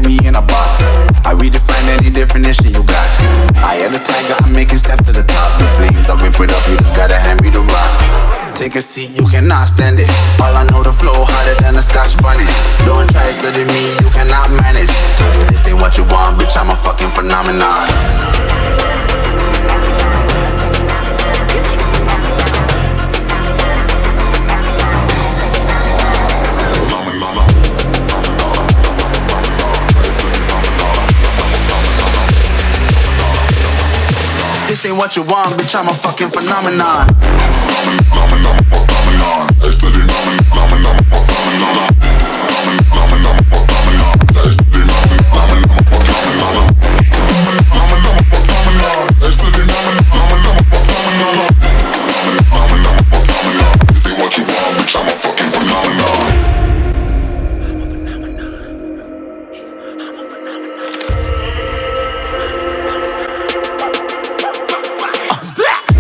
me in a box. I redefine any definition you got. I am the tiger, I'm making steps to the top. The flames, I whip it up, you just gotta hand me the rock. Take a seat, you cannot stand it. All I know, the flow harder than a Scotch bonnet. Don't try study me, you cannot manage. This ain't what you want, bitch, I'm a fucking phenomenon. This ain't what you want, bitch, I'm a fucking phenomenon.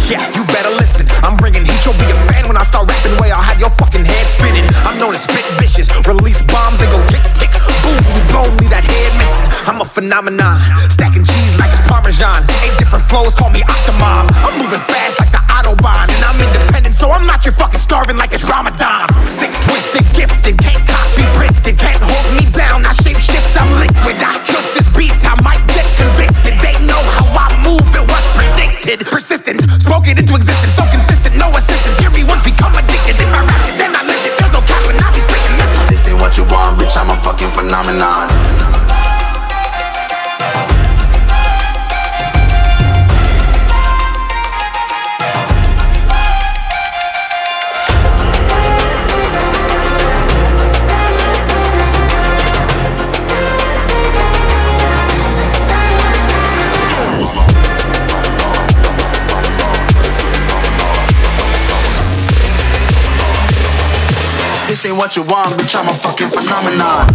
Yeah, you better listen. I'm bringing heat, you'll be a fan when I start rapping. Way I'll have your fucking head spinning. I'm known as spit vicious, release bombs and go tick tick. Boom, you blown me that head missing. I'm a phenomenon, stacking cheese like it's Parmesan. 8 different flows, call me Octomom. I'm moving fast like the Autobahn, and I'm independent, so I'm not your fucking starving like it's Ramadan. Sick, twisted, gifted, can't copy, printed, can't hold me down. I shape shift, I'm liquid. I killed this beat, I might get convicted. They know how I move, it was predicted. Persistent, spoke it into existence, so consistent, no assistance. Hear me once, become addicted. If I rap it, then I live it. There's no cap when I be speaking. Listen. This ain't what you want, bitch, I'm a fucking phenomenon. This ain't what you want, bitch, I'm a fucking phenomenon.